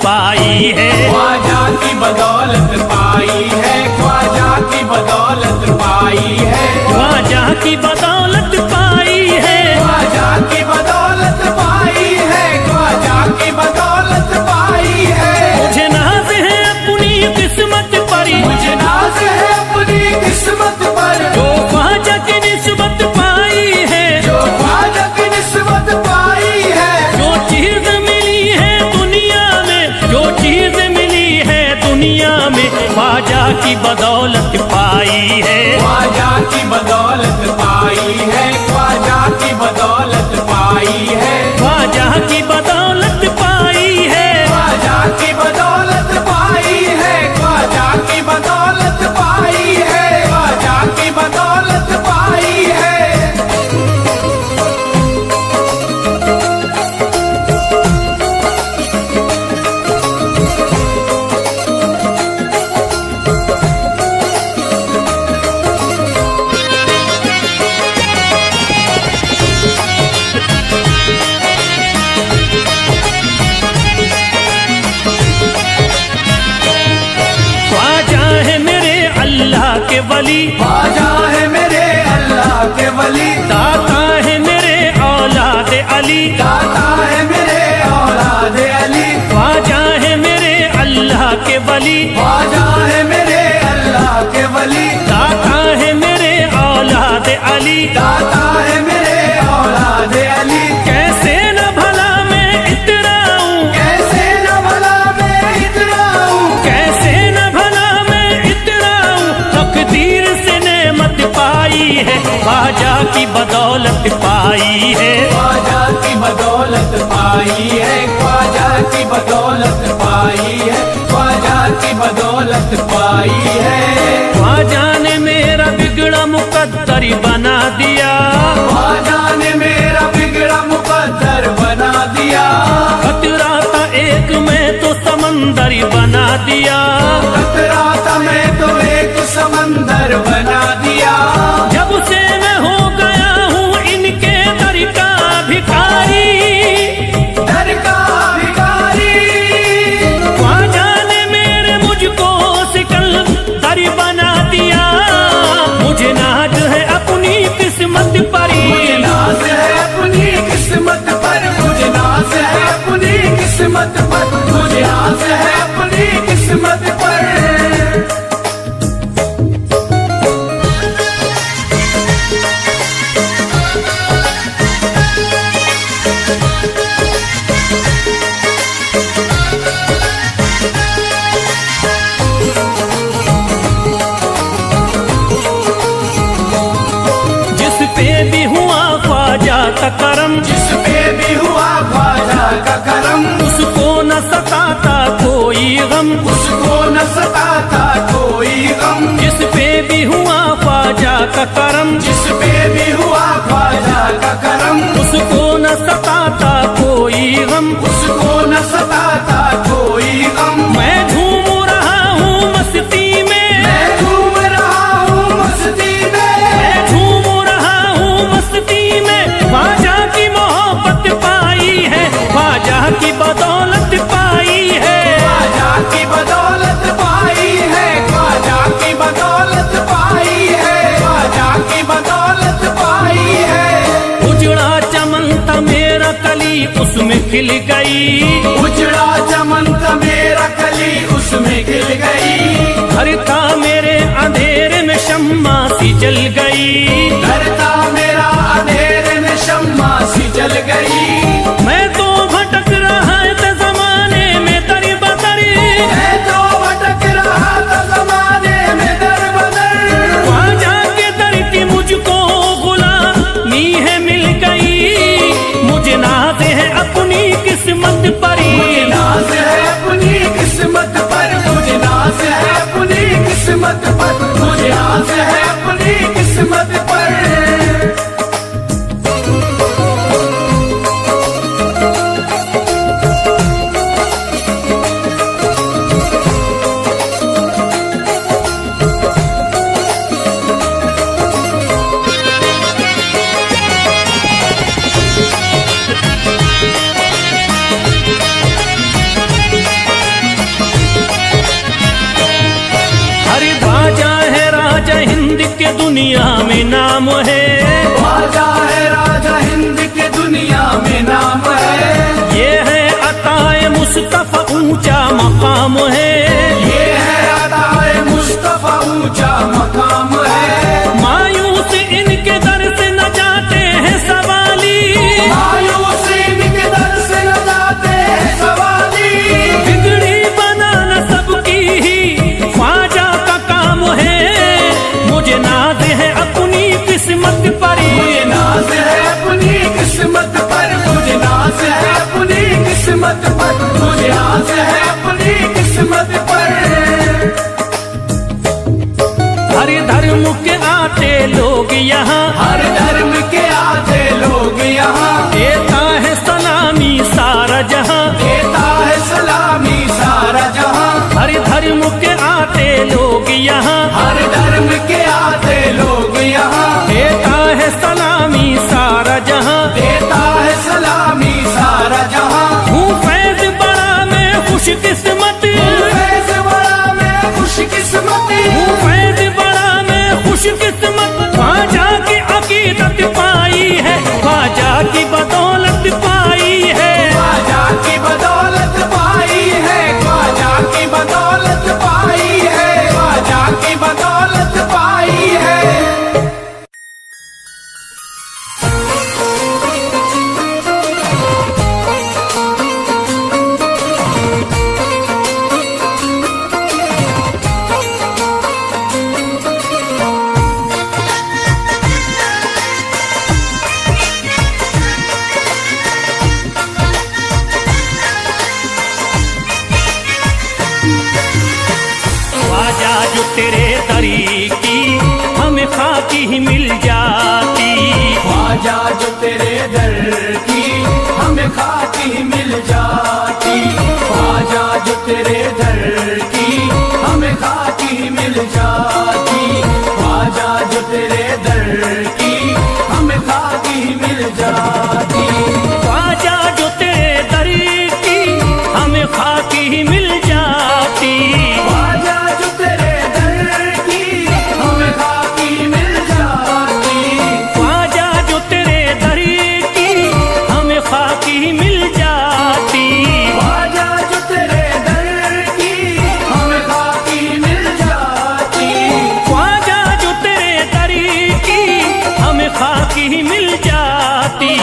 पाई है। ख्वाजा की बदौलत पाई है, ख्वाजा की बदौलत पाई है, ख्वाजा की बदौलत पाई है, ख्वाजा की बदौलत पाई है, ख्वाजा की बदौलत पाई है। मुझे नाज है अपनी किस्मत पर, मुझे नाज है अपनी किस्मत पर, जो ख्वाजा की निस्बत पाई है, जो ख्वाजा की निस्बत पाई है। जो चीज मिली है दुनिया में, जो चीज मिली है दुनिया में, ख्वाजा की बदौलत पाई है। ख्वाजा की बदौलत पाई है, ख्वाजा की बदौलत पाई है, ख्वाजा की बदौलत पाई है, ख्वाजा की बदौलत पाई है, ख्वाजा की बदौलत पाई है, ख्वाजा की बदौलत पाई है। ख्वाजा है मेरे अल्लाह के वली, ख्वाजा है मेरे अल्लाह के वली, दाता है मेरे औलाद अली, दाता है मेरे औलाद अली, ख्वाजा है मेरे अल्लाह के वली, ख्वाजा है मेरे अल्लाह के वली, दाता है मेरे औलाद अली। दाता है मेरे औलाद अली। कैसे न भला मैं इतराऊं, कैसे न भला मैं इतराऊं, कैसे न भला मैं इतराऊं, तकदीर से नेमत पाई है, ख्वाजा की बदौलत पाई है। ख्वाजा की बदौलत पाई है, ख्वाजा की बदौलत पाई है, ख्वाजा की बदौलत पाई है। ख्वाजा ने मेरा बिगड़ा मुकद्दर बना दिया, ख्वाजा ने मेरा बिगड़ा मुकद्दर बना दिया, खतरा था एक मैं तो समंदर बना दिया। खतरा था मैं तो एक समंदर बना दिया। जब से मैं हो गया हूँ इनके दर का भिखारी, दर का भिखारी, ख्वाजा ने मेरे मुझको सिकंदर बना दिया। मुझे नाज है अपनी किस्मत पर, मुझे नाज है अपनी किस्मत पर, मुझे नाज है अपनी किस्मत पर, मुझे नाज है अपनी किस्मत पर। जिस पे भी हुआ ख्वाजा का करम, जिस पे भी हुआ ख्वाजा का करम, उसको न सताता कोई गम, उसको न सताता कोई गम। जिस पे भी हुआ ख्वाजा का करम, जिस पे भी हुआ ख्वाजा का करम, उसको न सताता कोई गम। उसको न सताता कोई गम। मैं झूम रहा हूँ मस्ती में, मैं झूम रहा हूँ मस्ती में, मैं झूम रहा हूँ मस्ती में, ख्वाजा की मोहब्बत पाई है, ख्वाजा की बदौलत पाई है। ख्वाजा की बदौलत पाई है, ख्वाजा की बदौलत पाई है, ख्वाजा की बदौलत पाई है। उजड़ा चमन था मेरा कली उसमें खिल गई, उजड़ा चमन था मेरा कली उसमें खिल गई। घर था मेरे अंधेरे में शम्मा सी जल गई, घर था मेरा अंधेरे में शम्मा सी जल गई। मैं तो भटक रहा था जमाने में दर बदर, मैं तो भटक रहा था जमाने में दर बदर। ख्वाजा के दर की मुझको गुलामी है मिल गई। मुझे नाज है अपनी किस्मत पर, मुझे नाज है अपनी किस्मत पर, मुझे नाज है अपनी किस्मत पर, मुझे नाज है अपनी किस्मत पर। के दुनिया में नाम है, ख्वाजा है राजा हिंद के दुनिया में नाम है। ये है अताए मुस्तफा ऊंचा मकाम है, ये है अताए मुस्तफा ऊंचा मकाम है। मायूस इनके दर से न जाते हैं सवाली, मायूस इनके दर से न जाते हैं सवाली। बिगड़ी बनाना सबकी ही ख्वाजा का काम है। मुझे नाज है अपनी किस्मत पर, मुझे नाज है अपनी किस्मत पर, मुझे नाज है अपनी किस्मत पर, मुझे नाज है अपनी किस्मत पर। हर धर्म के आते लोग यहाँ, हर धर्म के आते लोग यहाँ, देता है सलामी सारा जहाँ, देता है सलामी सारा जहाँ। हर धर्म के आते लोग यहाँ, हर धर्म के आते लोग यहाँ, देता है सलामी सारा जहाँ, देता है सलामी सारा जहाँ। हूँ फैज बड़ा मैं खुश किस्मत, फैज़ बड़ा मैं खुश किस्मत, हूँ फैज बड़ा मैं खुश किस्मत। ख्वाजा की अकीदत पाई है, ख्वाजा की बदौलत पाई है, ख्वाजा की बदौलत पाई है, ख्वाजा की बदौलत पाई है, ख्वाजा की बदौलत पाई है। ख्वाजा जो तेरे तरीकी हमें खाकी ही मिल जाती, ख्वाजा जो तेरे दर की हमें खाकी मिल जाती, ख्वाजा जो तेरे दर की हमें खाकी मिल जाती, ख्वाजा जो तेरे दर की हमें खाकी मिल जाती। ख्वाजा जो तेरे तरीकी हमें खाकी ही मिल जाती, ख्वाजा जो तेरे दर की हमें खाकी मिल जाती, ख्वाजा जो तेरे तरीकी हमें खाकी ही मिल जाती, ख्वाजा जो तेरे दर की हमें खाकी मिल जाती, ख्वाजा जो तेरे तरीकी हमें खाकी ही मिल जाती।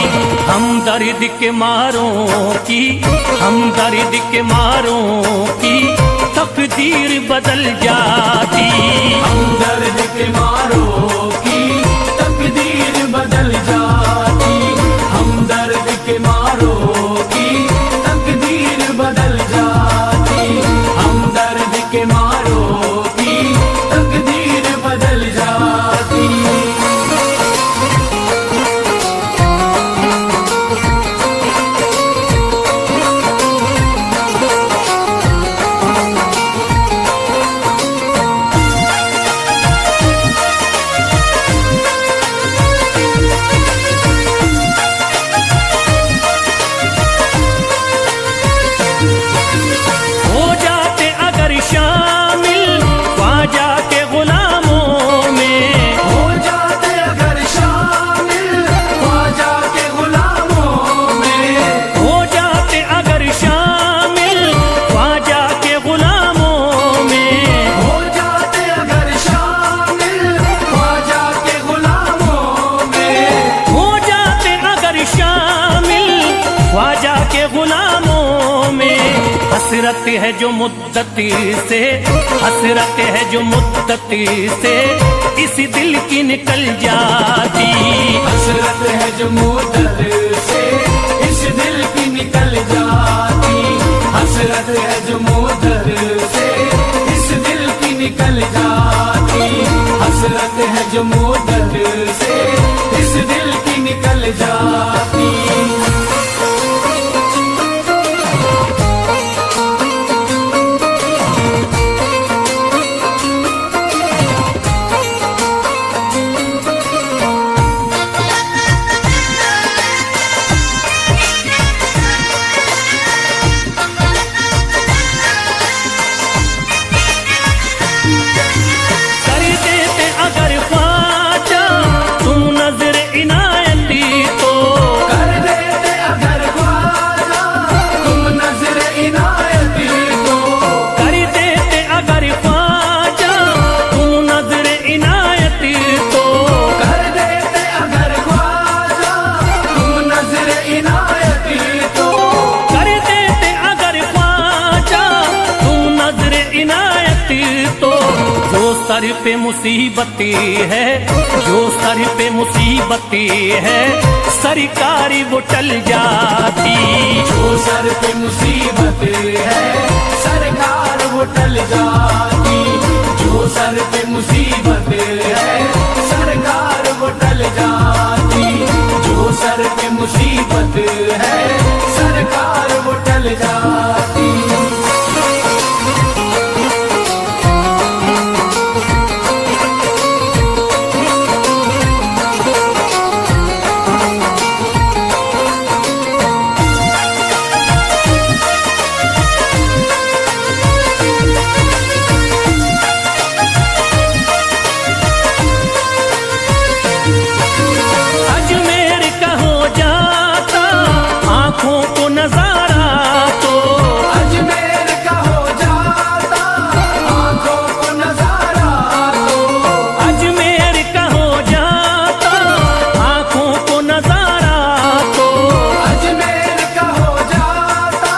हम दर्द के मारों की, हम दर्द के मारों की तकदीर बदल जाती, हम दर्द के मारों की तकदीर बदल जाती, हम दर्द के मारों की तकदीर बदल जाती, हम दर्द के मारों की तकदीर बदल जाती। हो जाते अगर शामिल ख्वाजा के गुलामों में, हो जाते अगर शामिल ख्वाजा के गुलामों में, हो जाते अगर शामिल ख्वाजा के गुलामों में, हो जाते अगर शामिल ख्वाजा के गुलामों में, हो जाते अगर शामिल ख्वाजा के गुलामों में। हसरत है जो मुद्दती से, हसरत है जो मुद्दती से इस दिल की निकल जाती, हसरत है जो मुद्दत से इस दिल की निकल जाती, हसरत है जो मुद्दत से इस दिल की निकल जाती, हसरत है जो मुद्दत से इस दिल की निकल जाती। सर पे मुसीबतें है, जो सर पे मुसीबतें है, सरकारी वो टल जाती। जो सर पे मुसीबतें है सरकार वो टल जाती। जो सर पे मुसीबतें है सरकार वो टल जाती। जो सर पे मुसीबत है सरकार वो टल जाती। अजमेर का हो जाता आंखों को नजारा तो, अजमेर का हो जाता आंखों को नजारा तो। अजमेर का हो जाता आंखों को नजारा तो, अजमेर का हो जाता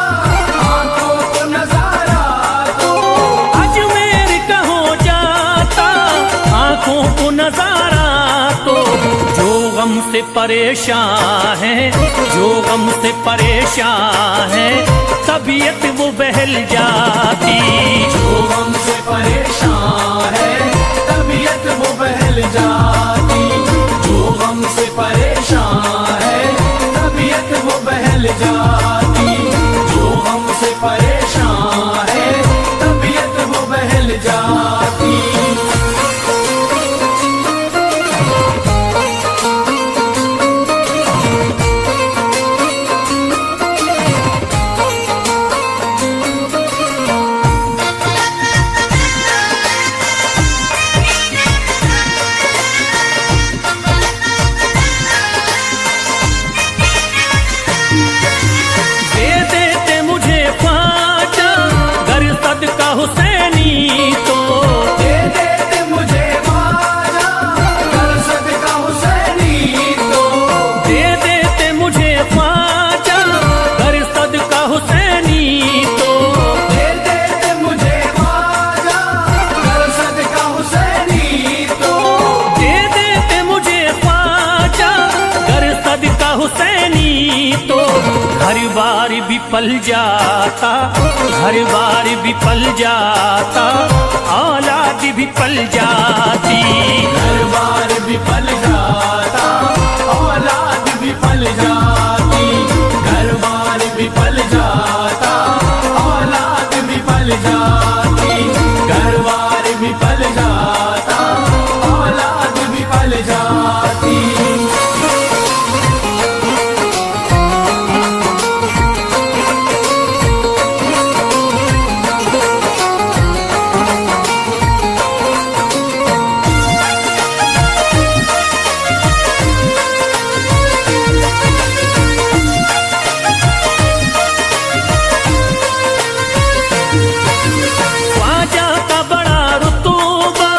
आंखों को नजारा तो। अजमेर का हो जाता आंखों को नजारा तो। जो गम से परेशान है, जो गम से परेशान है, तबीयत वो बहल जाती। जो हमसे परेशान है तबीयत वो बहल जाती। जो हमसे परेशान है तबीयत वो बहल जाती। जो हमसे परेशान है तबीयत वो बहल जाती। दे देते मुझे ख्वाजा गर सदका हुसैनी तो, दे देते मुझे ख्वाजा कर सदका हुसैनी तो। दे देते मुझे ख्वाजा गर सदका हुसैनी तो, दे देते मुझे ख्वाजा कर सदका हुसैनी तो। दे देते मुझे ख्वाजा गर सदका हुसैनी तो। घर बार भी पल जाता, घर बार भी पल जाता, औलाद भी पल जाती। घर बार भी पल जाता औलाद भी पल जाती। घर बार भी पल जाता औलाद भी पल जाती। घर बार भी पल जाता औलाद भी पल जाती। ख्वाजा का बड़ा रुतबा,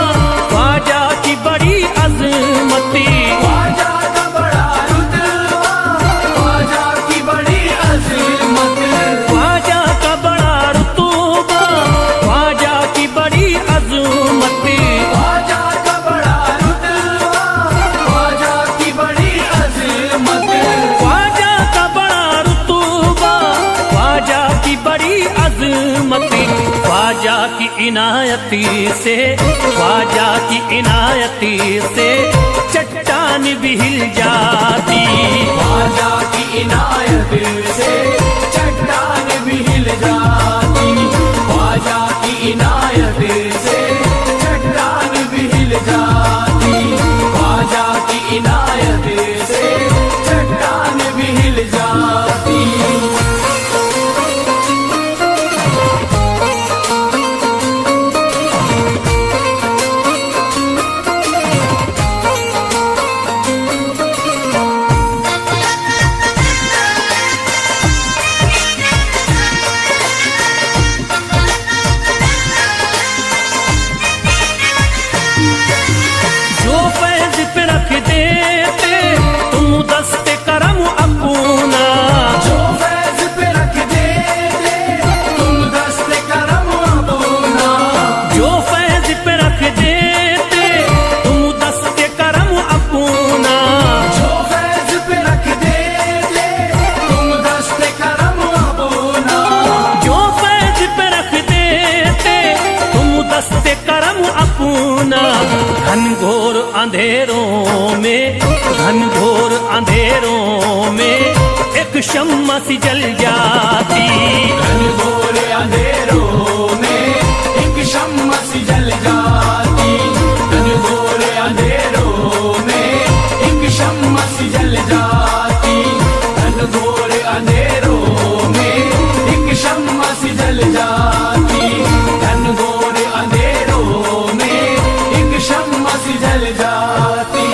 ख्वाजा की बड़ी अजमती, ख्वाजा का बड़ा रुतबा ख्वाजा की बड़ी अज़मत। ख्वाजा का बड़ा रुतबा, ख्वाजा की बड़ी अजमती, ख्वाजा का बड़ा रुतबा ख्वाजा की बड़ी अज़मत। ख्वाजा का बड़ा रुतबा, ख्वाजा की बड़ी अजमती। ख्वाजा की इनायती से, ख्वाजा की इनायती से चट्टान भी हिल जाती। ख्वाजा की इनायत से चट्टान भी हिल जाती। ख्वाजा की इनायत से चट्टान भी हिल जाती। ख्वाजा की इनायत से चट्टान भी हिल जाती। सुना घनघोर अंधेरों में, घनघोर अंधेरों में एक शम्मा सी जल जाती। घनघोर अंधेरों में एक शम्मा सी जल जाती। घनघोर अंधेरों में एक शम्मा सी जल जाती। घनघोर अंधेरों में एक शम्मा सी जल जाती। घनघोर अंधेरों में एक शम्मा सी जल जाती।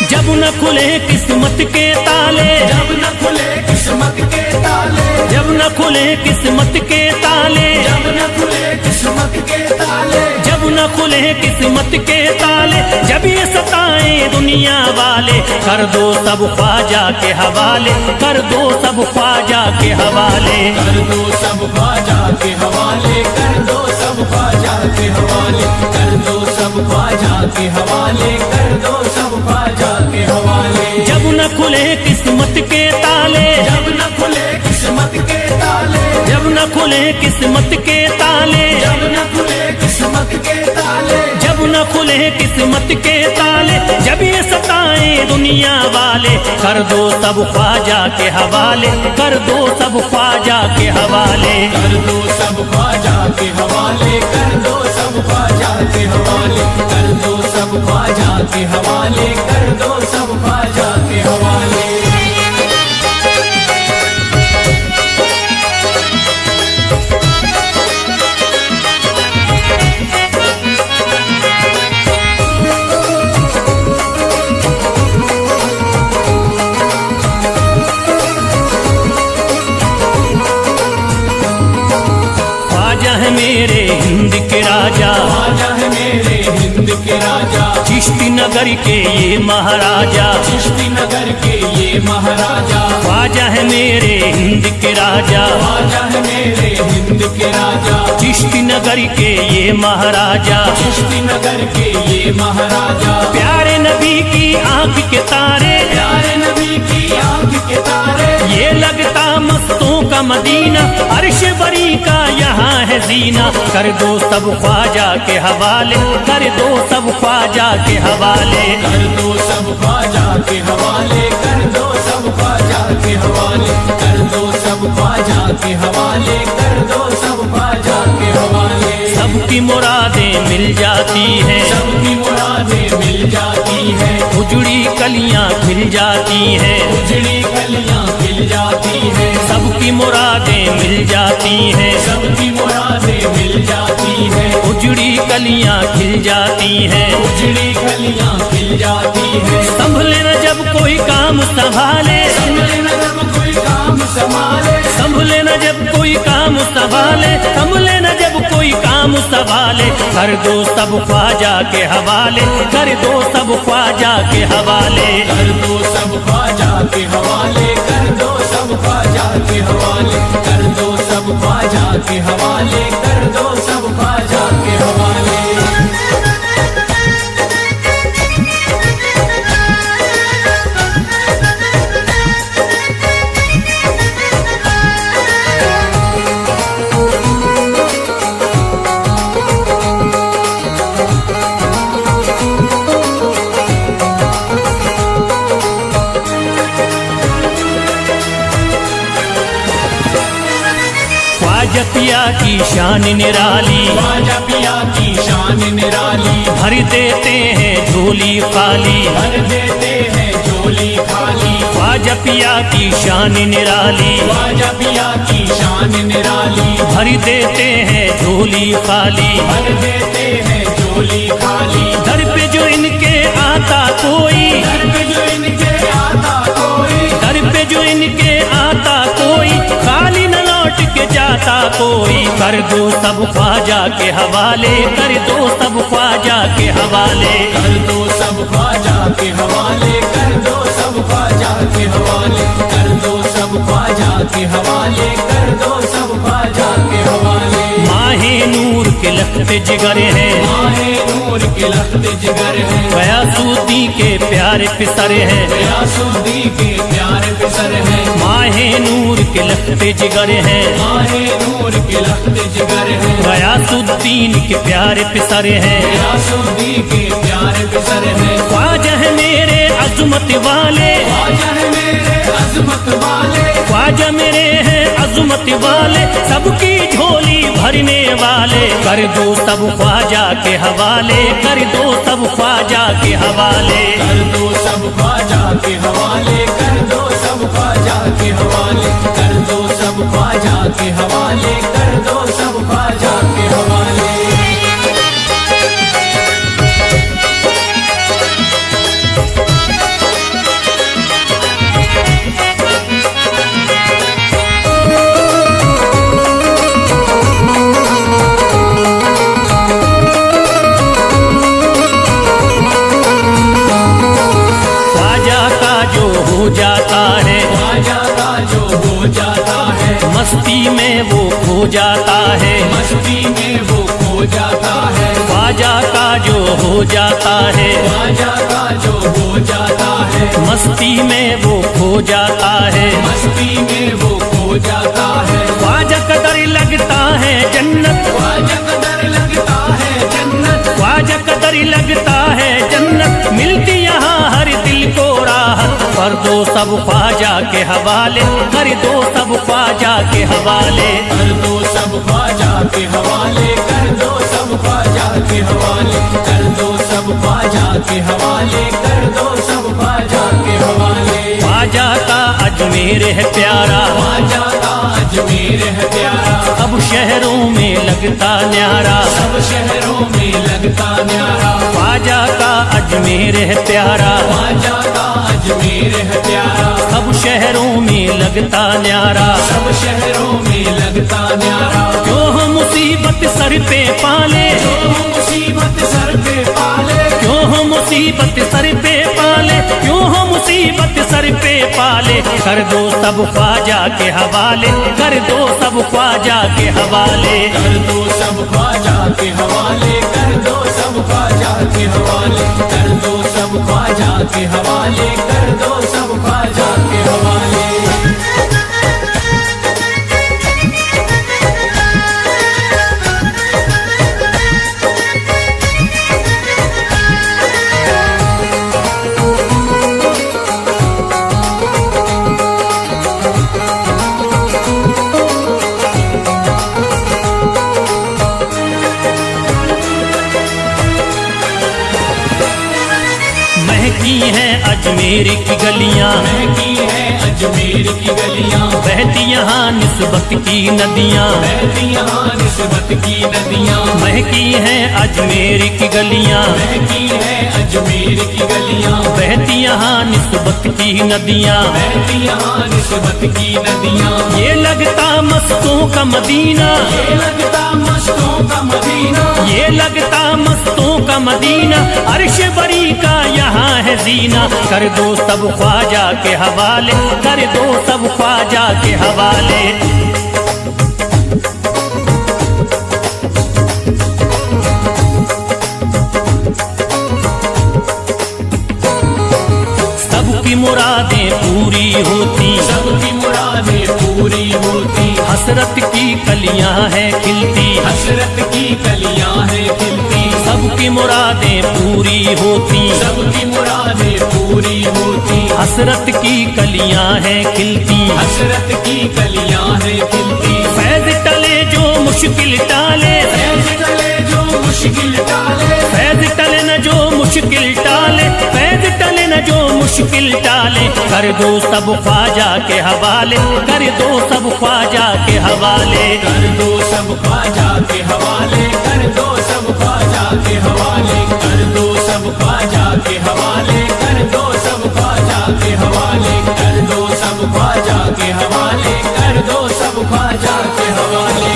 जब न खुले किस्मत के ताले, जब न खुले किस्मत के ताले, जब न खुले किस्मत के ताले, जब न खुले किस्मत के ताले, जब न खुले किस्मत के ताले, जब ये सताएं दुनिया वाले, कर दो सब ख्वाजा के हवाले, कर दो सब ख्वाजा के हवाले। कर दो सब ख्वाजा के हवाले, कर दो सब ख्वाजा के हवाले, कर दो सब ख्वाजा के हवाले, कर दो सब ख्वाजा के हवाले। जब न खुले किस्मत के ताले, जब न खुले किस्मत के ताले, जब न खुले किस्मत के ताले, जब न खुले किस्मत के ताले, जब न खुले किस्मत के ताले, जब ये सताएं दुनिया वाले, कर दो सब ख्वाजा के हवाले, कर दो सब ख्वाजा के हवाले। कर दो सब ख्वाजा के हवाले, कर दो सब ख्वाजा के हवाले, कर दो सब ख्वाजा के हवाले, कर दो सब ख्वाजा के हवाले। ख्वाजा है मेरे हिंद के राजा, ख्वाजा है मेरे हिंद के राजा, चिश्ती नगर के ये महाराजा, चिश्ती नगर के ये महाराजा। ख्वाजा है मेरे हिंद के राजा, ख्वाजा है मेरे हिंद के राजा, चिश्ती नगर के ये महाराजा। चिश्ती नगर के ये महाराजा। प्यारे नबी की आंख के तारे, प्यारे नबी की आंख के तारे, ये लगता मस्तों का मदीना, अर्श बरी का यहाँ है जीना। कर दो सब ख्वाजा के हवाले, कर दो सब ख्वाजा के हवाले। कर दो सब ख्वाजा के हवाले, कर दो सब ख्वाजा के हवाले, कर दो सब ख्वाजा के हवाले, कर दो सब ख्वाजा के हवाले। सबकी मुरादें मिल जाती हैं, सबकी मुरादें मिल जाती है, उजड़ी कलियां खिल जाती हैं, उजड़ी कलियां खिल जाती है, सबकी मुरादें मिल जाती हैं, सबकी मुरादें मिल जाती है, उजड़ी कलियां खिल जाती हैं। उजड़ी कलियां खिल जाती है। संभले न जब कोई काम संभाले, संभले न जब कोई काम संभाले, संभले न जब कोई काम संभाले, संभले न जब कोई काम संभाले। कर दो सब ख्वाजा के हवाले, कर दो सब ख्वाजा के हवाले। कर दो सब ख्वाजा के हवाले, कर दो सब ख्वाजा के हवाले, कर दो सब ख्वाजा के हवाले, कर दो सब ख्वाजा के हवाले। ख्वाजा पिया की शान निराली, ख्वाजा पिया की शान निराली, भर देते हैं झोली खाली, भर देते हैं झोली खाली। ख्वाजा पिया की शान निराली, ख्वाजा पिया की शान निराली, भर देते हैं झोली खाली, भर देते हैं झोली खाली। दर पे जो इनके आता कोई, दर पे जो इनके आता कोई, दर पे जो इनके आता कोई, खाली न लौट के जाता कोई। कर दो सब ख्वाजा के हवाले, कर दो सब ख्वाजा के हवाले। कर दो सब ख्वाजा हवाले कर दो सब ख्वाजा के हवाले कर दो सब ख्वाजा के हवाले कर दो सब ख्वाजा के हवाले। माहे नूर के लखते जिगर है, माहे नूर के लखते जिगर है, गयासुद्दीन के प्यारे पिसर है, गयासुद्दीन के प्यारे पिसर है। माहे नूर के लखते जिगर है, माहे नूर के लखते जिगर है, गयासुद्दीन के प्यारे पिसर है, गयासुद्दीन के प्यारे पिसर है। ख्वाजा है मेरे अजमत वाले, ख्वाजा है मेरे अजमत वाले, ख्वाजा मेरे हैं अजमत वाले, सबकी झोली भरने वाले, कर दो सब ख्वाजा के हवाले, कर दो सब ख्वाजा के हवाले, कर दो सब ख्वाजा के हवाले कर दो सब ख्वाजा के हवाले कर दो सब ख्वाजा के हवाले कर दो सब ख्वाजा के हवाले। हो जाता है, ख्वाजा का जो हो जाता है, मस्ती में वो खो जाता है, मस्ती में वो खो जाता है। ख्वाजा का जो हो जाता है, ख्वाजा का जो हो जाता है, मस्ती में वो खो जाता है, मस्ती में वो खो जाता है। ख्वाजा कदर लगता है जन्नत, ख्वाजा कदर लगता है जन्नत, ख्वाजा कदर लगता है जन्नत, मिलती यहाँ हर दिल को राहत, कर दो सब ख्वाजा के हवाले, कर दो सब ख्वाजा के हवाले, कर दो सब ख्वाजा के हवाले कर दो सब ख्वाजा के हवाले कर दो सब ख्वाजा के हवाले कर दो सब ख्वाजा के हवाले। ख्वाजा का अजमेर है प्यारा, ख्वाजा का अजमेर है प्यारा, अब शहरों में लगता न्यारा, सब शहरों में लगता न्यारा। ख्वाजा का अजमेर है प्यारा, ख्वाजा का अजमेर है प्यारा, अब शहरों में लगता न्यारा, सब शहरों में लगता न्यारा। क्यों हम मुसीबत सर पे पाले, जो मुसीबत सर पे पाले, क्यों हम मुसीबत सर पे पाले, क्यों हम मुसीबत सर पे पाले, कर दो सब ख्वाजा के हवाले, कर दो सब ख्वाजा के हवाले, कर दो सब ख्वाजा के हवाले कर दो सब ख्वाजा के हवाले कर दो सब ख्वाजा के हवाले कर दो सब ख्वाजा के हवाले। महकी है अजमेर की गलियां, महकी है अजमेर की गलियां, बहती यहाँ निस्बत की नदियां, बहती यहाँ निस्बत की नदियां। महकी है अजमेर की गलियां, महकी है अजमेर की गलियां, बहती यहाँ निस्बत की नदियां, बहती यहाँ निस्बत की नदियां। ये लगता मस्तों का मदीना, ये लगता मस्तों का मदीना, ये लगता मस्तों का मदीना, अर्श बरी का यहाँ है जीना, कर दो सब ख्वाजा के हवाले, कर दो सब ख्वाजा के हवाले। सबकी मुरादें पूरी होती, सबकी मुरादें पूरी होती, हसरत की कलियां हैं खिलती, हसरत की कलियां हैं खिलती, सबकी मुरादें पूरी होती, सबकी मुरादें पूरी होती, हसरत की कलियां हैं खिलती, हसरत की कलियां हैं खिलती। फैज टले जो मुश्किल टाले, फैज टले जो मुश्किल टाले, फैज टले न जो मुश्किल टाले, फैज टले न जो मुश्किल टाले, कर दो सब ख्वाजा के हवाले, कर दो सब ख्वाजा के हवाले, कर दो सब ख्वाजा के हवाले कर दो सब ख्वाजा के हवाले कर दो सब ख्वाजा के हवाले कर दो सब ख्वाजा के हवाले कर दो सब ख्वाजा के हवाले कर दो सब ख्वाजा के हवाले।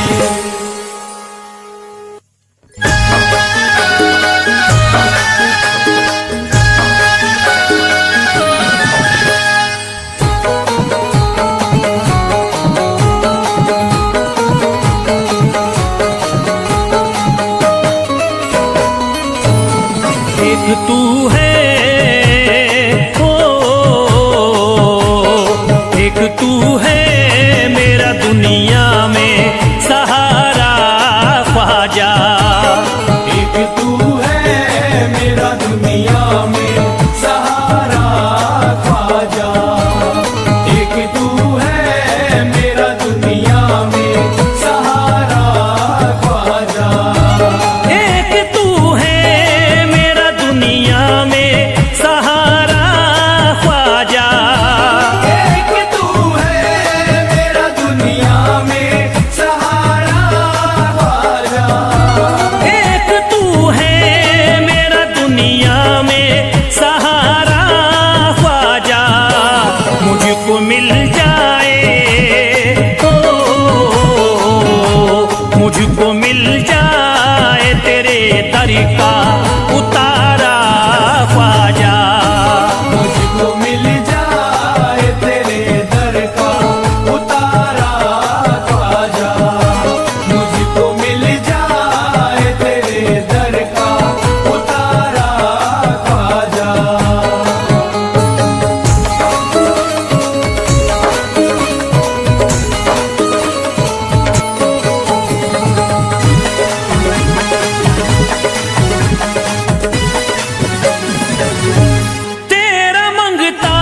तू है, ओ एक तू है मेरा दुनिया में सहारा ख्वाजा। एक तू है मेरा दुनिया में सहारा ख्वाजा। एक तू है मेरा दुनिया में सहारा ख्वाजा। एक तू है मेरा दुनिया में सहारा ख्वाजा। एक तू है मेरा दुनिया में सहारा ख्वाजा। एक तू है मेरा दुनिया में सहारा ख्वाजा। मुझको मिल जाए, ओ मुझको मिल जाए तेरे दर का उतारा ख्वाजा। मुझको मिल जाए तेरे दर का उतारा ख्वाजा। मुझको मिल जाए तेरे दर का उतारा ख्वाजा। तेरा मंगता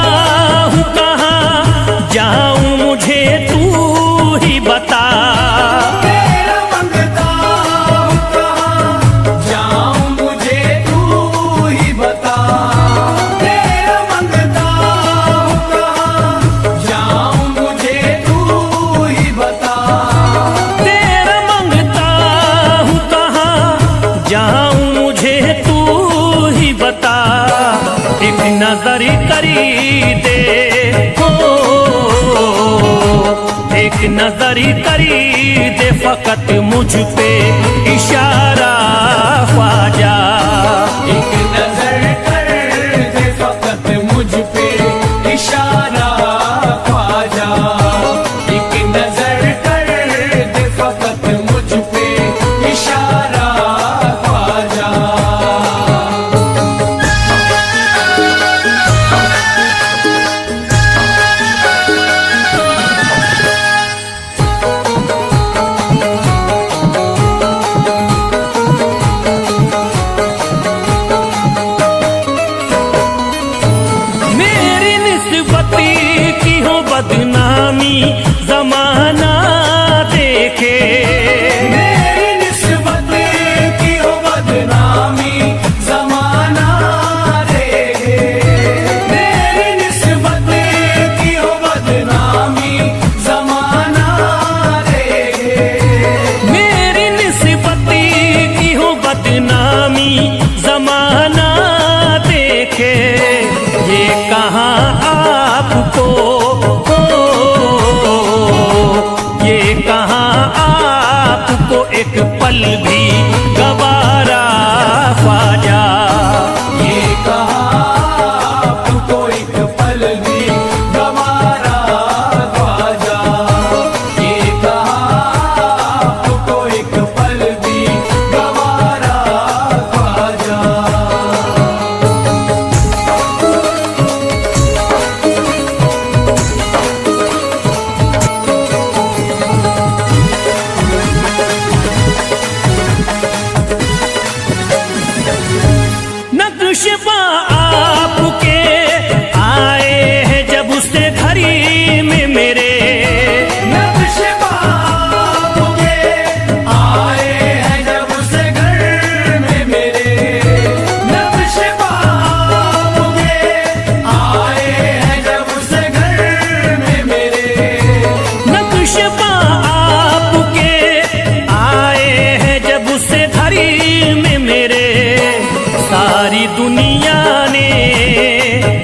हूँ कहाँ जाऊं मुझे तू ही बता। तेरा मंगता हूँ कहाँ जाऊं मुझे तू ही बता। तेरा मंगता हूँ कहाँ जाऊं मुझे तू ही बता। तेरा मंगता हूँ कहाँ जाऊं मुझे तू ही बता। एक नजर करी दे, हो एक नजर करी दे फकत मुझ पे इशारा ख्वाजा। एक नजर कर दे फकत मुझ पे इशारा ख्वाजा। एक नजर कर दे फकत मुझ पे इशारा ख्वाजा। मेरी निस्बती की हो बदनामी जमाना देखे। मेरी निस्बत की हो बदनामी जमाना देखे। मेरी निस्बत की हो बदनामी जमाना देखे। मेरी निस्बती की हो बदनामी जमाना देखे। ये कहाँ आपको, हो ये कहाँ आपको एक पल भी गवारा ख्वाजा। ये कहा आपको एक पल भी गवारा ख्वाजा। ये कहा आपको एक पल भी गवारा ख्वाजा। नक्शबा आपके आए हैं जब उससे घड़ी में मेरे। नक्शबा आपके आए हैं जब से घर में मेरे। नक्शबा आपके आए हैं जब से घर में मेरे। नक्शबा आपके आए हैं जब उससे घड़ी में मेरे। सारी दुनिया ने,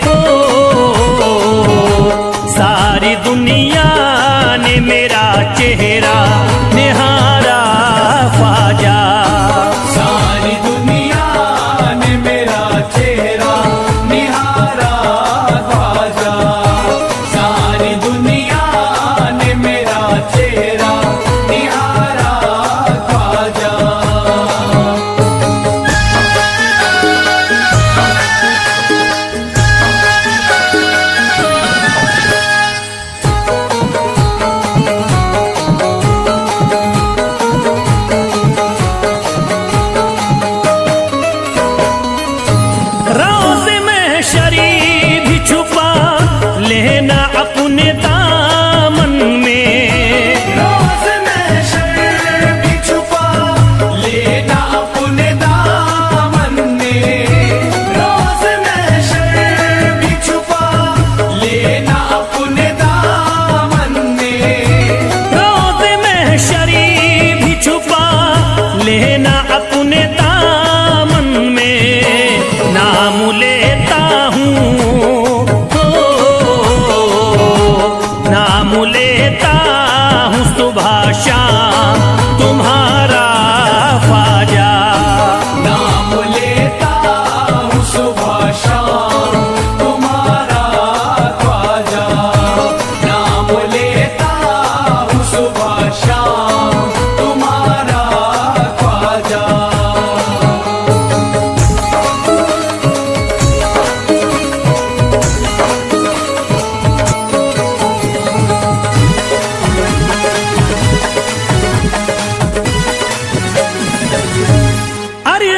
ओ सारी दुनिया ने मेरा चेहरा निहारा ख्वाजा। सारी दुनिया ने मेरा चेहरा निहारा ख्वाजा। सारी दुनिया ने मेरा चेहरा निहारा ख्वाजा।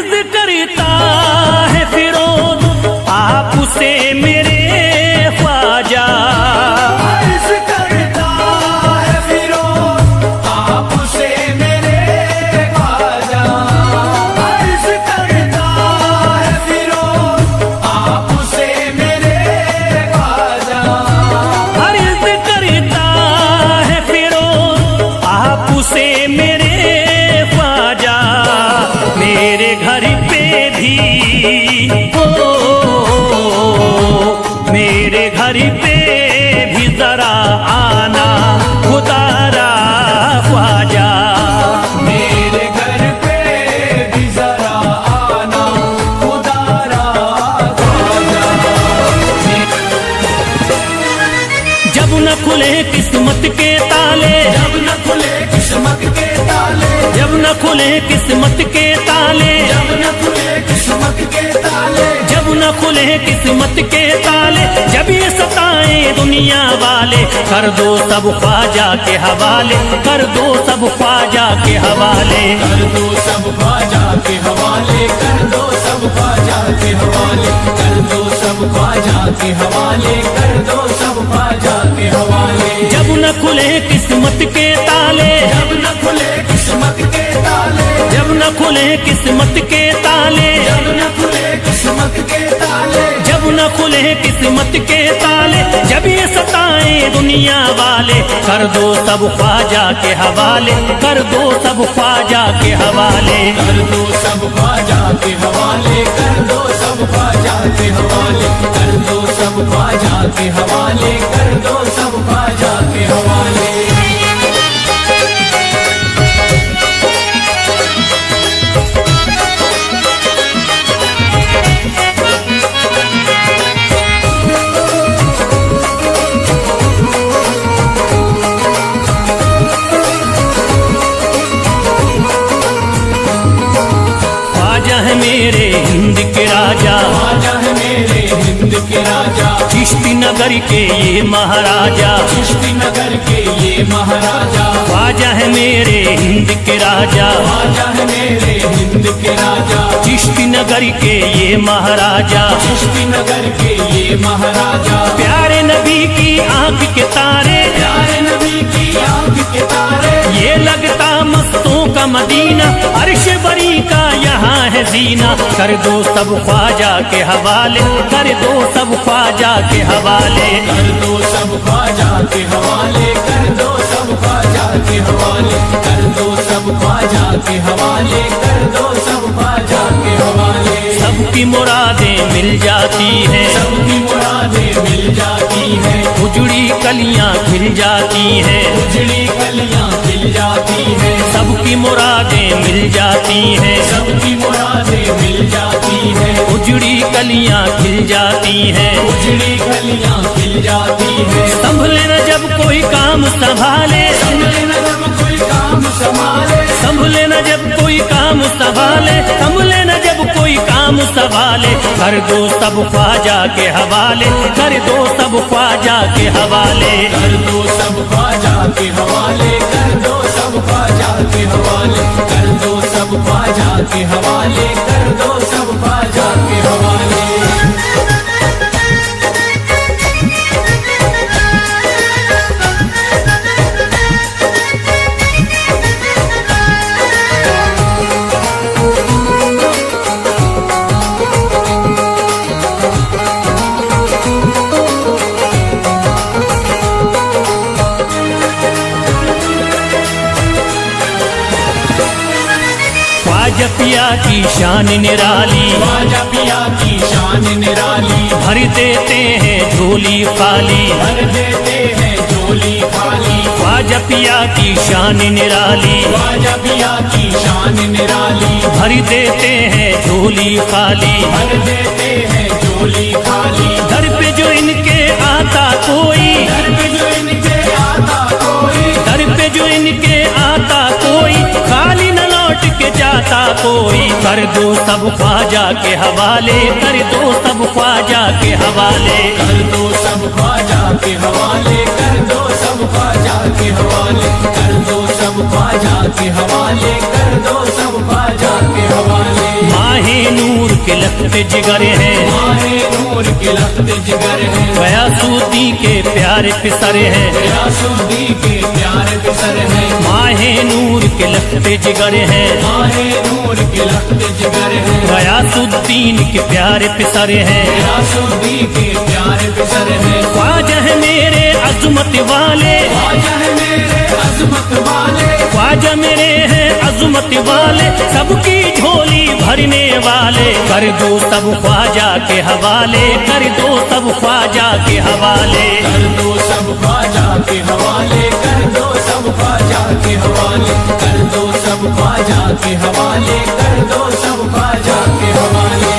अर्ज करता है फिरोज आपसे मेरे ख्वाजा, अर्ज करता है फिरोज आपसे मेरे ख्वाजा, अर्ज करता है फिरोज आपसे मेरे ख्वाजा, अर्ज करता है फिरोज आपसे मेरे ख्वाजा, मेरे घर पे भी मेरे घर पे भी जरा आना खुदारा ख्वाजा, मेरे घर पे भी जरा आना खुदारा ख्वाजा। जब न खुले किस्मत के ताले, जब न खुले किस्मत के ताले, जब न खुले किस्मत के ताले, जब न खुले किस्मत के ताले, जब न खुले किस्मत के ताले, जब ये सताएं दुनिया वाले, कर दो सब ख्वाजा के हवाले, कर दो सब ख्वाजा के हवाले, कर दो सब ख्वाजा के हवाले, कर दो सब ख्वाजा के हवाले, कर दो सब ख्वाजा के हवाले, कर दो सब ख्वाजा के हवाले। जब न खुले किस्मत के ताले, जब न खुले किस्मत के ताले, जब न खुले किस्मत के ताले, जब न खुले किस्मत के ताले, जब न खुले किस्मत के ताले, जब ये सताएं दुनिया वाले, कर दो सब ख्वाजा के हवाले, कर दो सब ख्वाजा के हवाले, कर दो सब ख्वाजा के हवाले, कर दो सब ख्वाजा के हवाले, कर दो सब ख्वाजा के हवाले, कर दो सब ख्वाजा के हवाले। ख्वाजा है मेरे हिंद के राजा, ख्वाजा है मेरे हिंद के राजा, चिश्ती नगर के ये महाराजा, चिश्ती नगर के ये महाराजा, ख्वाजा है मेरे हिंद के राजा, ख्वाजा है मेरे हिंद के राजा, चिश्ती नगर के ये महाराजा, चिश्ती नगर के ये महाराजा, प्यारे नबी की आंख के तारे, प्यारे नबी की आंख के तारे, ये लगता मस्तों का मदीना, अर्श बरी का यहाँ है जीना, कर दो सब ख्वाजा के हवाले, कर दो सब ख्वाजा के हवाले, कर दो सब ख्वाजा के हवाले, कर दो सब ख्वाजा के हवाले, कर दो सब ख्वाजा के हवाले, कर दो सब ख्वाजा के हवाले। सबकी मुरादें मिल जाती हैं, सबकी मुरादें मिल जाती हैं, उजड़ी कलियां खिल जाती हैं, उजड़ी कलियां खिल जाती हैं, सबकी मुरादें मिल जाती हैं, सबकी मुरादें मिल जाती हैं, उजड़ी कलियां खिल जाती हैं, उजड़ी कलियां खिल जाती हैं। संभले न जब कोई काम संभाले, संभले न जब कोई काम संभाले, संभले न जब कोई काम संभाले, संभले न जब कोई काम संभाले, कर दो सब ख्वाजा के हवाले, कर दो सब ख्वाजा के हवाले, कर दो सब ख्वाजा के हवाले, कर दो सब ख्वाजा के हवाले, कर दो सब ख्वाजा के हवाले, कर दो सब ख्वाजा के हवाले। ख्वाजा पिया की शान निराली, ख्वाजा पिया की शान निराली, भर देते हैं झोली खाली, भर देते हैं झोली खाली, ख्वाजा पिया की शान निराली, ख्वाजा पिया की शान निराली, भर देते हैं झोली खाली, भर देते हैं झोली खाली। दर पे जो इनके आता कोई, दर पे जो इनके आता कोई, दर पे जो इनके आता कोई, खाली न लौट के जाता कोई, कर दो सब ख्वाजा के हवाले, कर दो सब ख्वाजा के हवाले, कर दो सब ख्वाजा के हवाले, कर दो सब ख्वाजा के हवाले, कर दो सब ख्वाजा के हवाले, कर दो सब ख्वाजा के हवाले। माह के लखते जिगर हैं, माहे नूर के लखते जिगर हैं, गयासुद्दीन के प्यारे पिसर हैं, गयासुद्दीन के प्यारे पिसर हैं, माहे नूर के लखते जिगर हैं, माहे नूर के लखते जिगर हैं, गयासुद्दीन के प्यारे पिसर हैं। गयासुद्दीन के प्यारे पिसर हैं। ख्वाजा है मेरे अज़मत वाले, ख्वाजा है मेरे अज़मत वाले, ख्वाजा मेरे हैं अज़मत वाले, सबकी झोली भरने वाले, कर दो सब ख्वाजा के हवाले, कर दो सब ख्वाजा के हवाले। कर दो सब ख्वाजा के हवाले, कर दो सब ख्वाजा के हवाले, कर दो सब ख्वाजा के हवाले, कर दो सब ख्वाजा के हवाले।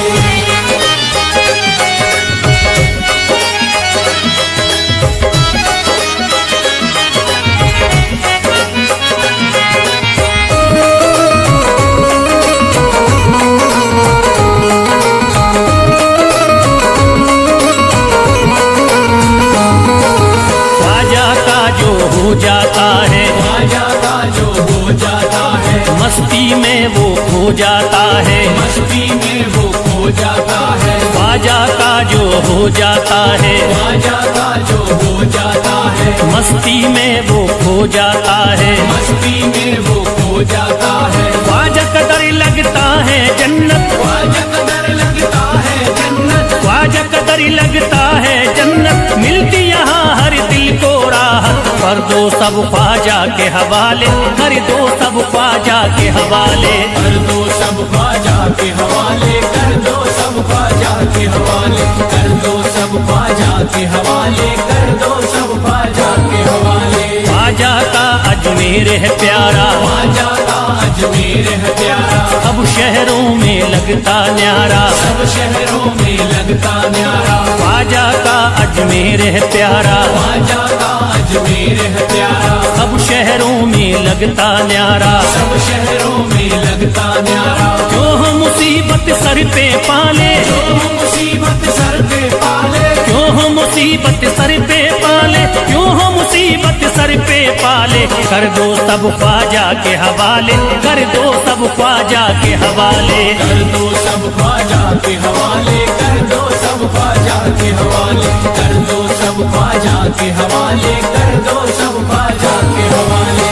हो जाता है, ख्वाजा का जो हो जाता है, मस्ती में वो खो जाता है, मस्ती में वो खो जाता है, ख्वाजा का जो हो जाता है, ख्वाजा का जो हो जाता है, मस्ती में वो खो जाता है, मस्ती में वो खो जाता है। ख्वाजा कदर लगता है जन्नत, ख्वाजा कदर लगता है जन्नत, ख्वाजा कदर लगता है जन्नत, मिलती यहाँ हर दिल को राहत, कर दो सब ख्वाजा के हवाले, कर दो सब ख्वाजा के हवाले। कर दो सब ख्वाजा के हवाले, कर दो सब ख्वाजा के हवाले, कर दो सब ख्वाजा के हवाले, कर दो सब ख्वाजा के हवाले। ख्वाजा का अजमेर है प्यारा, ख्वाजा का अजमेर है प्यारा, अब शहरों में लगता न्यारा, सब शहरों में लगता न्यारा। ख्वाजा का अजमेर है प्यारा, ख्वाजा का अजमेर है प्यारा, अब शहरों में लगता न्यारा, सब शहरों में लगता न्यारा। जो हम मुसीबत सर पे पाले, जो मुसीबत सर पे पाले, क्यों हम मुसीबत सर पे पाले, क्यों हम मुसीबत सर पे पाले, कर दो सब ख्वाजा के हवाले, कर दो सब ख्वाजा के हवाले। कर दो सब ख्वाजा के हवाले, कर दो सब ख्वाजा के हवाले, कर दो सब ख्वाजा के हवाले, कर दो सब ख्वाजा के हवाले।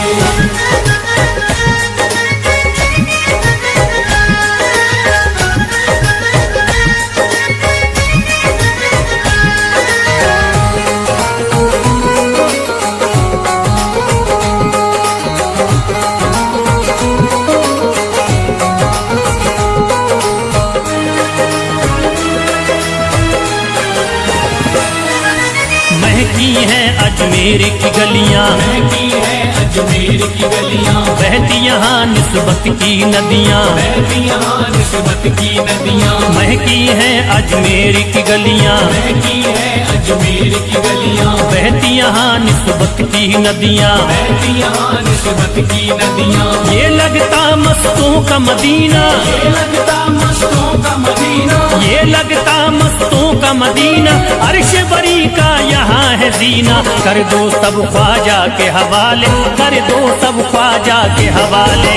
महकी हैं अजमेर की गलियां, महकी है अजमेर की गलियां, बहती यहाँ निस्बत की नदियां, बहती यहाँ निस्बत की नदियां। महकी हैं अजमेर की गलियां, महकी है अजमेर की गलियां, बहती यहाँ निस्बत की नदियां, बहती यहाँ निस्बत की नदियां। ये लगता मस्तों का मदीना, ये लगता मस्तों का मदीना, ये लगता मस्तों का मदीना, अर्श बरी का यहाँ है जीना, कर दो सब ख्वाजा के हवाले, कर दो सब ख्वाजा के हवाले।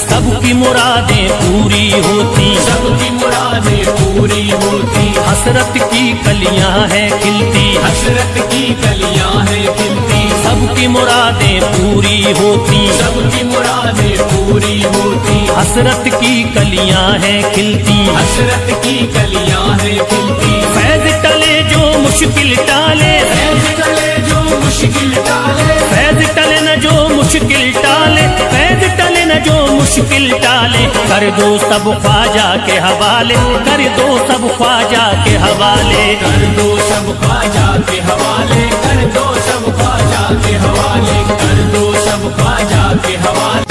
सबकी मुरादें पूरी होती, सबकी मुरादें पूरी होती, हसरत की कलियां हैं खिलती, हसरत की कलियां हैं खिलती, सबकी मुरादें पूरी होती, सबकी मुरादें पूरी होती, हसरत की कलियां हैं खिलती, हसरत की कलियां हैं खिलती। फैज टले जो मुश्किल टाले, फैज टले जो मुश्किल टाले, फैज टले न जो मुश्किल टाले, फैज टले न जो मुश्किल टाले, कर दो सब ख्वाजा के हवाले, कर दो सब ख्वाजा के हवाले। कर दो सब ख्वाजा के हवाले, कर दो सब ख्वाजा के हवाले, कर दो सब ख्वाजा के हवाले।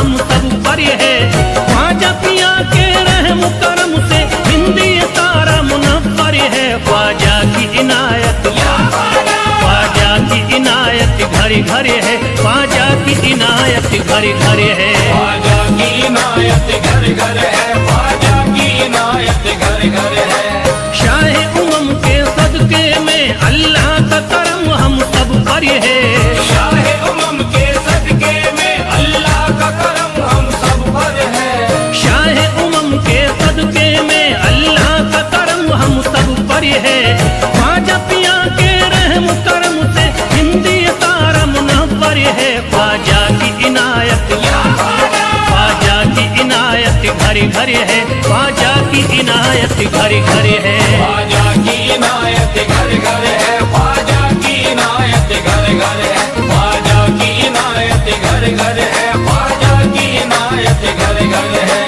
हम सब पर है। ख्वाजा पिया के रहम करम से हिंदी सारा मुनव्वर है। ख्वाजा की इनायत, ख्वाजा की इनायत घर घर है। ख्वाजा की इनायत घर घर है। ख्वाजा की इनायत घर घर है। ख्वाजा की इनायत घर घर है। शाह उमम के सदके में अल्लाह का करम हम सब पर है। शाह उमम के सदके में अल्लाह का करम हम सब पर है। शाह उमम के सदके में अल्लाह का करम हम सब पर है। ख्वाजा पिया के रहम करम से हिंदी सारा मुनव्वर है। ख्वाजा की इनायत, ख्वाजा की इनायत घर घर है। ख्वाजा की इनायत घर घर है। ख्वाजा की इनायत घर घर है। ख्वाजा की इनायत घर घर है। ख्वाजा की इनायत घर घर है। ख्वाजा की इनायत घर घर है।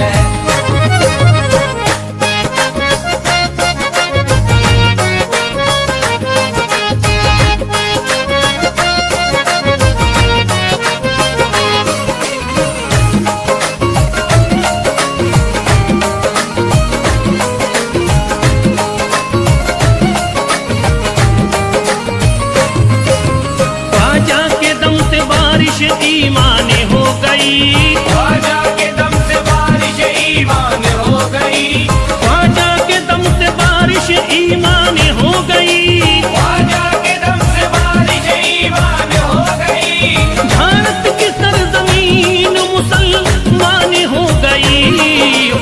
ख्वाजा के दम से बारिश ईमान हो गई। ख्वाजा के दम से बारिश ईमान हो गई। ख्वाजा के दम से बारिश ईमान हो गई। ख्वाजा के दम से बारिश ईमान हो गई। भारत की सरजमीन मुसलमान हो गई।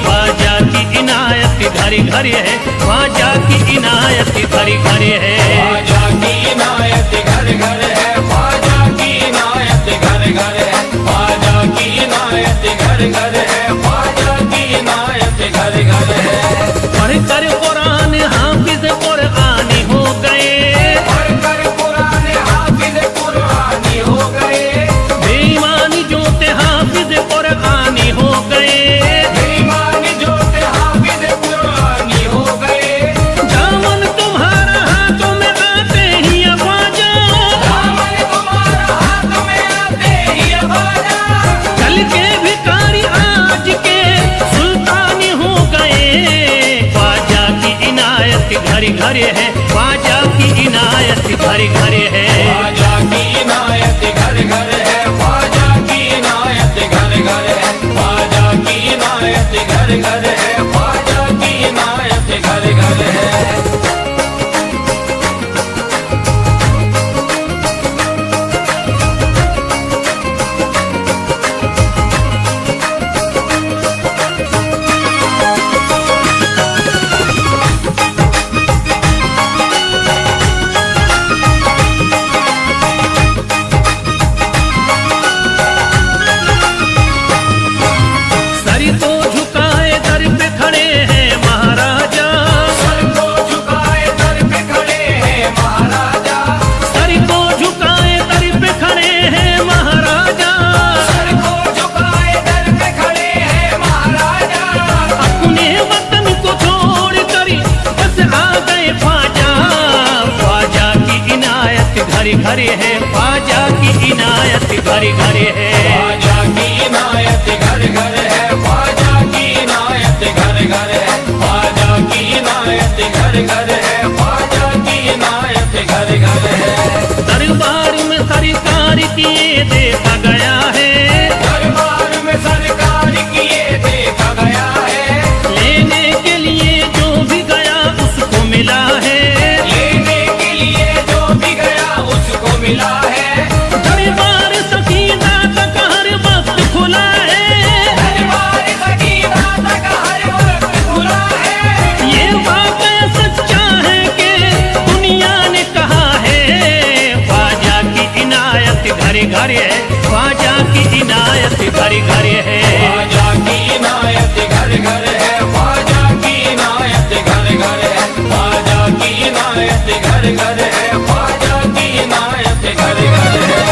ख्वाजा की इनायत घर घर है। ख्वाजा की इनायत घर घर है। ख्वाजा की इनायत घर घर है। ख्वाजा की इनायत घर घर है। ख्वाजा की इनायत घर घर है। ख्वाजा की इनायत घर घर है। पढ़ कर कुरान हाफिज कुरानी हो गए। पढ़कर कुरान हाफिज कुरानी हो गए। बेईमानी जोते हाफिज कुरानी हो गए। बेईमान जो थे हाफिज कुरानी हो गए। दामन तुम्हारा हाथों में आते ही ख्वाजा, दामन तुम्हारा हाथ में आते ही ख्वाजा। कल के भिखारी आज के सुल्तान हो गए। ख्वाजा की इनायत घर घर है। ख्वाजा की इनायत घर घर है। ख्वाजा की इनायत घर घर है। ख्वाजा की इनायत घर घर है। ख्वाजा की इनायत घर घर है। ख्वाजा की इनायत घर घर है। सर को झुकाए दर पे खड़े हैं महाराजा। सर को झुकाए दर पे खड़े हैं महाराजा। सर को झुकाए दर पे खड़े हैं महाराजा। सर को झुकाए दर पे खड़े हैं महाराजा। अपने वतन को छोड़ कर बस आ गए ख्वाजा। ख्वाजा की इनायत घर घर है। ख्वाजा की इनायत घर घर है। ख्वाजा की इनायत घर घर है। ख्वाजा की इनायत घर घर है। ख्वाजा की इनायत घर घर है। ख्वाजा की इनायत घर घर है। दरबार में सरकार किए देखा गया है। दरबार में सरकार किए देखा गया है। लेने के लिए जो भी गया उसको मिला है। लेने के लिए जो भी गया उसको मिला है। दरबार सकीना तक हर वक्त खुला है। दरबार सकीना तक हर वक्त खुला है। ये वाक़या सच्चा है कि दुनिया ने कहा है। ख्वाजा की इनायत घर घर है। ख्वाजा की इनायत घर घर है। ख्वाजा की इनायत घर घर है। ख्वाजा की इनायत घर घर है। ख्वाजा की इनायत घर घर है। ख्वाजा की इनायत घर घर है।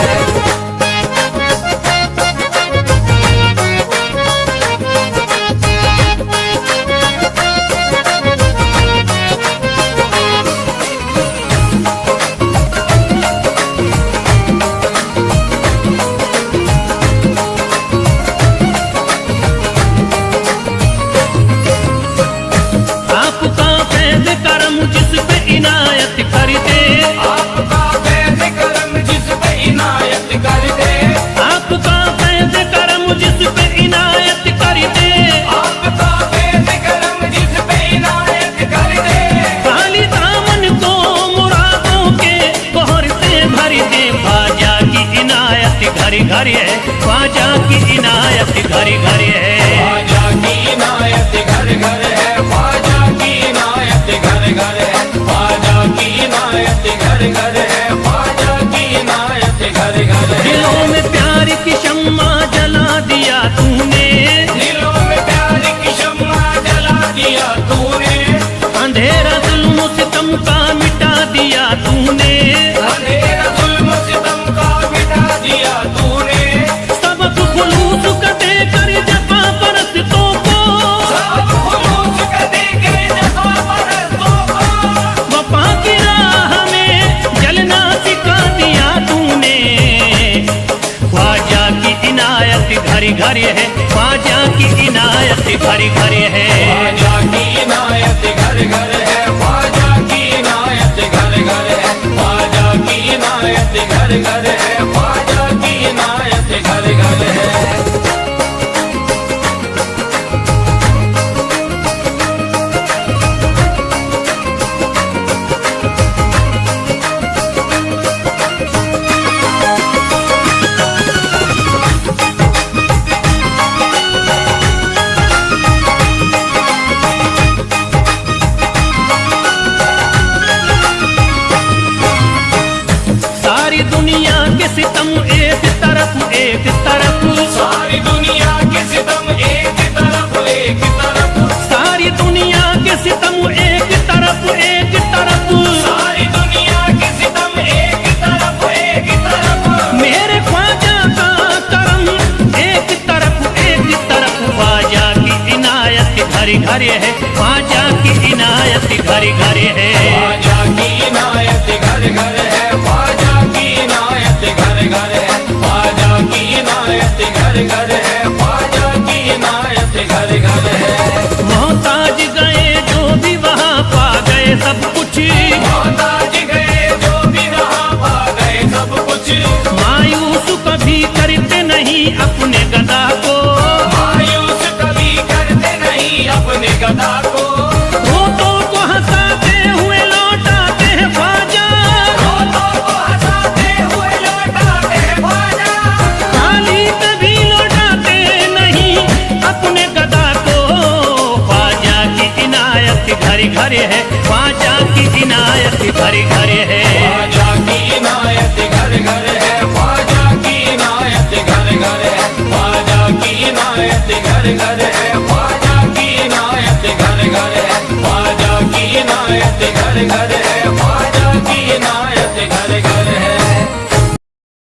घर है, ख्वाजा की इनायत घर घर है। ख्वाजा की इनायत घर घर है, ख्वाजा की इनायत घर घर है, ख्वाजा की इनायत घर घर है, ख्वाजा की इनायत घर घर है। दिलों में प्यार की शम्मा जला दिया तूने, दिलों में प्यार की शम्मा जला दिया तूने, अंधेरा जुल्म सितम का मिटा दिया तूने, अंधेरा जुल्म सितम का मिटा दिया तूने, सबक खुलूस का देकर जफा परस्तों को, सब खुलूस का देकर जफा परस्तों को, वफा की राह में जलना सिखा दिया तूने। ख्वाजा की इनायत घर घर है, ख्वाजा की इनायत घर घर है। ख्वाजा की इनायत घर घर है, ख्वाजा की इनायत घर घर है, ख्वाजा की इनायत घर घर है, ख्वाजा की इनायत घर घर है। सारी दुनिया के सितम एक तरफ एक तरफ, सारी दुनिया के सितम एक तरफ एक तरफ, सारी दुनिया के सितम एक तरफ एक तरफ, सारी दुनिया के सितम एक तरफ एक तरफ, मेरे ख्वाजा का करम एक तरफ एक तरफ। ख्वाजा की इनायत घर घर है, ख्वाजा की इनायत घर घर है। ख्वाजा की इनायत घर घर है, ख्वाजा की इनायत घर घर है, ख्वाजा की इनायत घर घर है, ख्वाजा की इनायत घर घर है। मोहताज गए जो भी वहाँ पा गए सब कुछ, मोहताज गए जो भी वहाँ पा गए सब कुछ, मायूस कभी करते नहीं अपने गदा को, मायूस कभी करते नहीं अपने गदा को, रोतों को हंसाते हुए लौटाते हैं ख्वाजा, रोतों को हंसाते हुए लौटाते हैं ख्वाजा, खाली कभी लौटाते नहीं अपने गदा को। ख्वाजा की इनायत घर घर है, ख्वाजा की इनायत घर घर है। ख्वाजा की इनायत घर घर है, ख्वाजा की इनायत घर घर है, ख्वाजा की इनायत घर घर